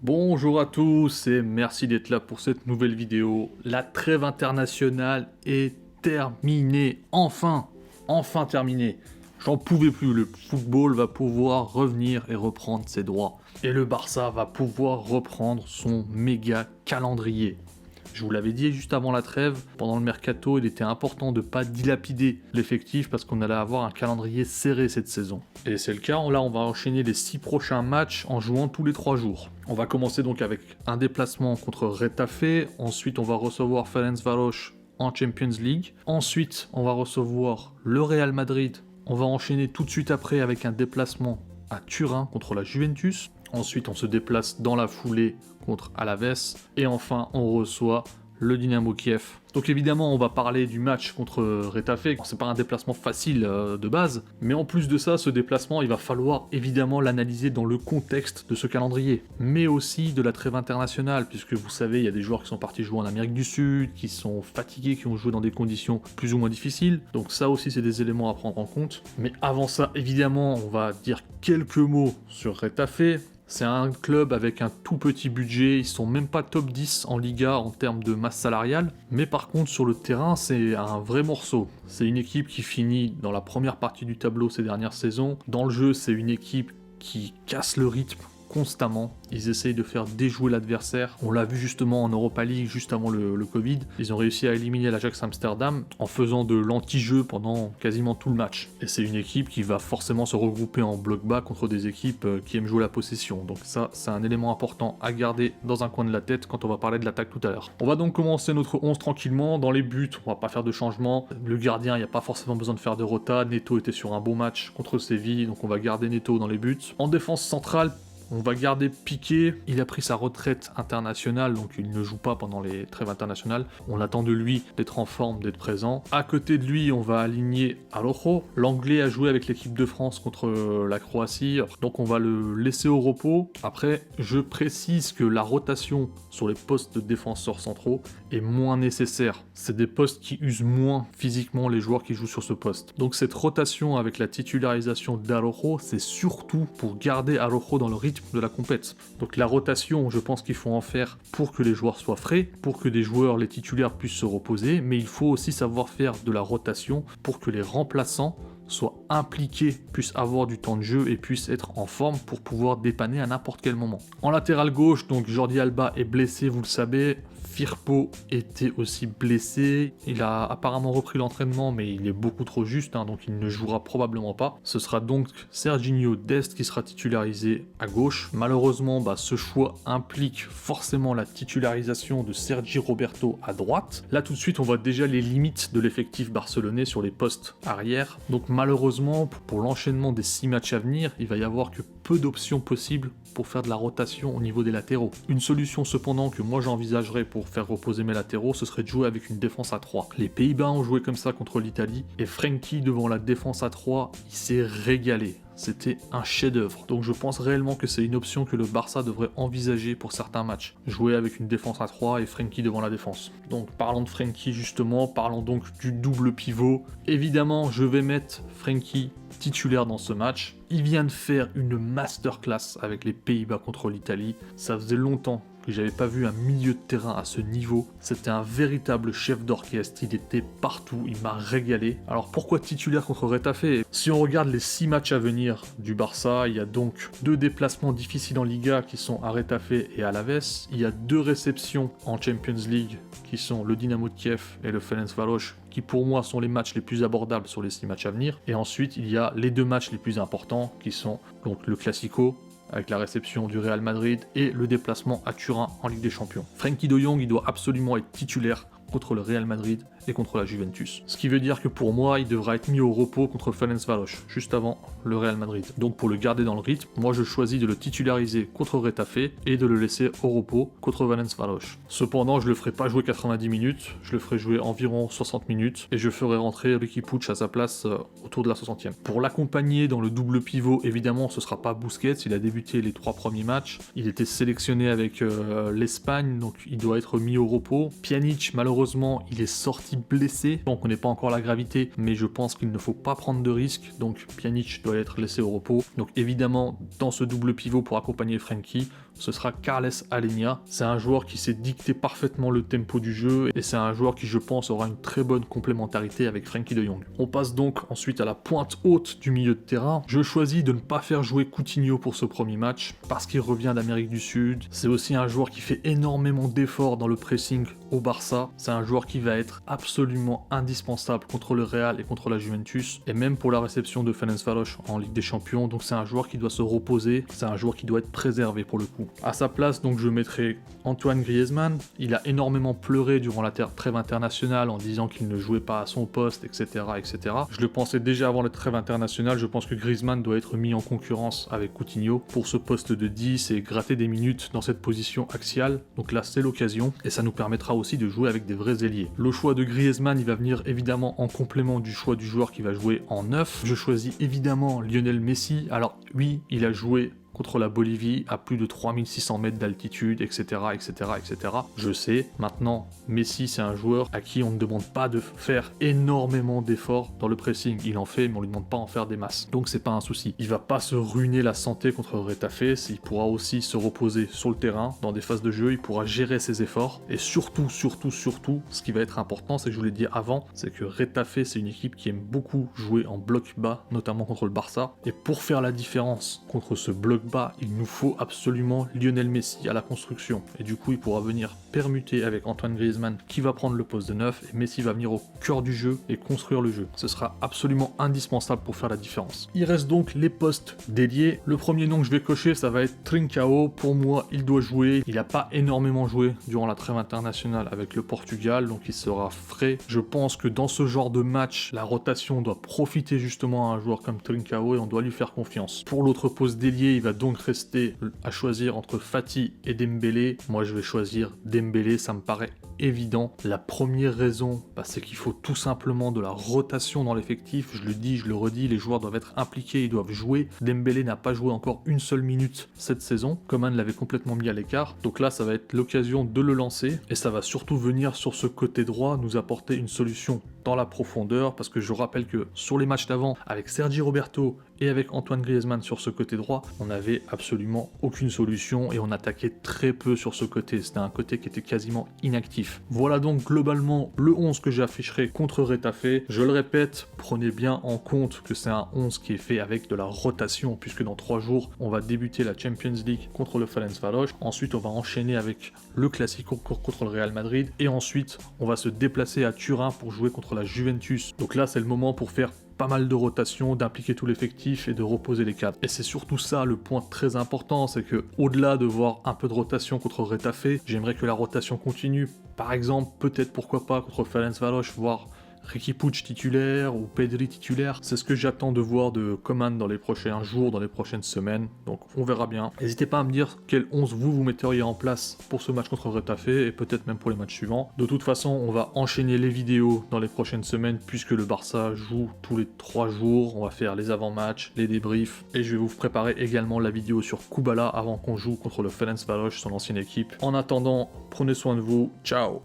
Bonjour à tous et merci d'être là pour cette nouvelle vidéo. La trêve internationale est terminée, enfin terminée. J'en pouvais plus, le football va pouvoir revenir et reprendre ses droits. Et le Barça va pouvoir reprendre son méga calendrier. Je vous l'avais dit juste avant la trêve, pendant le mercato, il était important de ne pas dilapider l'effectif parce qu'on allait avoir un calendrier serré cette saison. Et c'est le cas, là on va enchaîner les 6 prochains matchs en jouant tous les 3 jours. On va commencer donc avec un déplacement contre Retafe, ensuite on va recevoir Ferencváros en Champions League, ensuite on va recevoir le Real Madrid, on va enchaîner tout de suite après avec un déplacement à Turin contre la Juventus. Ensuite, on se déplace dans la foulée contre Alaves. Et enfin, on reçoit le Dynamo Kiev. Donc évidemment, on va parler du match contre Retafe. C'est pas un déplacement facile de base. Mais en plus de ça, ce déplacement, il va falloir évidemment l'analyser dans le contexte de ce calendrier. Mais aussi de la trêve internationale. Puisque vous savez, il y a des joueurs qui sont partis jouer en Amérique du Sud, qui sont fatigués, qui ont joué dans des conditions plus ou moins difficiles. Donc ça aussi, c'est des éléments à prendre en compte. Mais avant ça, évidemment, on va dire quelques mots sur Retafe. C'est un club avec un tout petit budget, ils sont même pas top 10 en Liga en termes de masse salariale, mais par contre sur le terrain c'est un vrai morceau. C'est une équipe qui finit dans la première partie du tableau ces dernières saisons. Dans le jeu c'est une équipe qui casse le rythme constamment, ils essayent de faire déjouer l'adversaire. On l'a vu justement en Europa League juste avant le Covid, ils ont réussi à éliminer l'Ajax Amsterdam en faisant de l'anti-jeu pendant quasiment tout le match. Et c'est une équipe qui va forcément se regrouper en bloc bas contre des équipes qui aiment jouer la possession. Donc ça, c'est un élément important à garder dans un coin de la tête quand on va parler de l'attaque tout à l'heure. On va donc commencer notre 11 tranquillement. Dans les buts, on va pas faire de changement. Le gardien, il n'y a pas forcément besoin de faire de rota. Neto était sur un bon match contre Séville, donc on va garder Neto dans les buts. En défense centrale, on va garder Piqué, il a pris sa retraite internationale, donc il ne joue pas pendant les trêves internationales. On attend de lui d'être en forme, d'être présent. À côté de lui, on va aligner Araujo. L'Anglais a joué avec l'équipe de France contre la Croatie, donc on va le laisser au repos. Après, je précise que la rotation sur les postes de défenseurs centraux est moins nécessaire. C'est des postes qui usent moins physiquement les joueurs qui jouent sur ce poste. Donc cette rotation avec la titularisation d'Araujo, c'est surtout pour garder Araujo dans le rythme de la compète. Donc la rotation, je pense qu'il faut en faire pour que les joueurs soient frais, pour que des joueurs, les titulaires, puissent se reposer, mais il faut aussi savoir faire de la rotation pour que les remplaçants soient impliqués, puissent avoir du temps de jeu et puissent être en forme pour pouvoir dépanner à n'importe quel moment. En latéral gauche, donc Jordi Alba est blessé, vous le savez. Firpo était aussi blessé, il a apparemment repris l'entraînement mais il est beaucoup trop juste, donc il ne jouera probablement pas. Ce sera donc Serginho Dest qui sera titularisé à gauche. Malheureusement, ce choix implique forcément la titularisation de Sergi Roberto à droite. Là tout de suite on voit déjà les limites de l'effectif barcelonais sur les postes arrière. Donc malheureusement pour l'enchaînement des 6 matchs à venir, il va y avoir que peu d'options possibles pour faire de la rotation au niveau des latéraux. Une solution cependant que moi j'envisagerais pour faire reposer mes latéraux, ce serait de jouer avec une défense à 3. Les Pays-Bas ont joué comme ça contre l'Italie, et Frenkie devant la défense à 3, il s'est régalé. C'était un chef-d'œuvre. Donc je pense réellement que c'est une option que le Barça devrait envisager pour certains matchs. Jouer avec une défense à 3 et Frenkie devant la défense. Donc parlons de Frenkie justement, parlons donc du double pivot. Évidemment, je vais mettre Frenkie titulaire dans ce match. Il vient de faire une masterclass avec les Pays-Bas contre l'Italie. Ça faisait longtemps que j'avais pas vu un milieu de terrain à ce niveau. C'était un véritable chef d'orchestre, il était partout, il m'a régalé. Alors pourquoi titulaire contre Retafe? Si on regarde les 6 matchs à venir du Barça, il y a donc 2 déplacements difficiles en Liga qui sont à Retafe et à Alaves. Il y a 2 réceptions en Champions League qui sont le Dynamo de Kiev et le Ferencváros, qui pour moi sont les matchs les plus abordables sur les 6 matchs à venir. Et ensuite il y a les 2 matchs les plus importants qui sont donc le Classico avec la réception du Real Madrid et le déplacement à Turin en Ligue des Champions. Frenkie de Jong, il doit absolument être titulaire contre le Real Madrid et contre la Juventus. Ce qui veut dire que pour moi, il devra être mis au repos contre Ferencváros, juste avant le Real Madrid. Donc pour le garder dans le rythme, moi je choisis de le titulariser contre Retafe et de le laisser au repos contre Ferencváros. Cependant, je le ferai pas jouer 90 minutes, je le ferai jouer environ 60 minutes et je ferai rentrer Riqui Puig à sa place autour de la 60e. Pour l'accompagner dans le double pivot, évidemment, ce sera pas Busquets, il a débuté les 3 premiers matchs, il était sélectionné avec l'Espagne, donc il doit être mis au repos. Pjanic, malheureusement, il est sorti blessé, donc on ne connaît pas encore la gravité, mais je pense qu'il ne faut pas prendre de risques, donc Pjanic doit être laissé au repos. Donc évidemment, dans ce double pivot pour accompagner Frenkie, ce sera Carles Alenia. C'est un joueur qui sait dicter parfaitement le tempo du jeu et c'est un joueur qui, je pense, aura une très bonne complémentarité avec Frenkie de Jong. On passe donc ensuite à la pointe haute du milieu de terrain. Je choisis de ne pas faire jouer Coutinho pour ce premier match parce qu'il revient d'Amérique du Sud. C'est aussi un joueur qui fait énormément d'efforts dans le pressing au Barça. C'est un joueur qui va être absolument indispensable contre le Real et contre la Juventus et même pour la réception de Ferencváros en Ligue des Champions. Donc c'est un joueur qui doit se reposer, c'est un joueur qui doit être préservé pour le coup. À sa place, donc je mettrai Antoine Griezmann. Il a énormément pleuré durant la trêve internationale en disant qu'il ne jouait pas à son poste, etc., etc. Je le pensais déjà avant la trêve internationale. Je pense que Griezmann doit être mis en concurrence avec Coutinho pour ce poste de 10 et gratter des minutes dans cette position axiale. Donc là, c'est l'occasion et ça nous permettra aussi de jouer avec des vrais ailiers. Le choix de Griezmann, il va venir évidemment en complément du choix du joueur qui va jouer en 9. Je choisis évidemment Lionel Messi. Alors oui, il a joué contre la Bolivie à plus de 3600 mètres d'altitude, etc., etc., etc. Je sais, maintenant, Messi, c'est un joueur à qui on ne demande pas de faire énormément d'efforts dans le pressing. Il en fait, mais on lui demande pas en faire des masses. Donc c'est pas un souci. Il va pas se ruiner la santé contre Retafe, il pourra aussi se reposer sur le terrain, dans des phases de jeu, il pourra gérer ses efforts. Et surtout, ce qui va être important, c'est que je vous l'ai dit avant, c'est que Retafe, c'est une équipe qui aime beaucoup jouer en bloc bas, notamment contre le Barça. Et pour faire la différence contre ce bloc bas, il nous faut absolument Lionel Messi à la construction. Et du coup, il pourra venir permuter avec Antoine Griezmann qui va prendre le poste de 9 et Messi va venir au cœur du jeu et construire le jeu. Ce sera absolument indispensable pour faire la différence. Il reste donc les postes dédiés. Le premier nom que je vais cocher, ça va être Trincao. Pour moi, il doit jouer. Il n'a pas énormément joué durant la trêve internationale avec le Portugal, donc il sera frais. Je pense que dans ce genre de match, la rotation doit profiter justement à un joueur comme Trincao et on doit lui faire confiance. Pour l'autre poste dédié, il va donc rester à choisir entre Fati et Dembélé. Moi, je vais choisir Dembélé, ça me paraît évident. La première raison, c'est qu'il faut tout simplement de la rotation dans l'effectif. Je le dis, je le redis, les joueurs doivent être impliqués, ils doivent jouer. Dembélé n'a pas joué encore une seule minute cette saison. Coman l'avait complètement mis à l'écart. Donc là, ça va être l'occasion de le lancer et ça va surtout venir sur ce côté droit nous apporter une solution dans la profondeur parce que je rappelle que sur les matchs d'avant, avec Sergi Roberto et avec Antoine Griezmann sur ce côté droit, on n'avait absolument aucune solution et on attaquait très peu sur ce côté. C'était un côté qui était quasiment inactif. Voilà donc globalement le 11 que j'afficherai contre Retafe. Je le répète, prenez bien en compte que c'est un 11 qui est fait avec de la rotation puisque dans 3 jours, on va débuter la Champions League contre le Ferencváros. Ensuite, on va enchaîner avec le Classico contre le Real Madrid et ensuite, on va se déplacer à Turin pour jouer contre la Juventus. Donc là, c'est le moment pour faire pas mal de rotation, d'impliquer tout l'effectif et de reposer les cadres. Et c'est surtout ça le point très important, c'est que au-delà de voir un peu de rotation contre Retafe, j'aimerais que la rotation continue. Par exemple, peut-être pourquoi pas contre Ferencváros, voir Riqui Puig titulaire ou Pedri titulaire. C'est ce que j'attends de voir de Coman dans les prochains jours, dans les prochaines semaines. Donc on verra bien. N'hésitez pas à me dire quel 11 vous metteriez en place pour ce match contre Retafe et peut-être même pour les matchs suivants. De toute façon, on va enchaîner les vidéos dans les prochaines semaines puisque le Barça joue tous les 3 jours. On va faire les avant-matchs, les débriefs et je vais vous préparer également la vidéo sur Kubala avant qu'on joue contre le Ferencváros, son ancienne équipe. En attendant, prenez soin de vous. Ciao!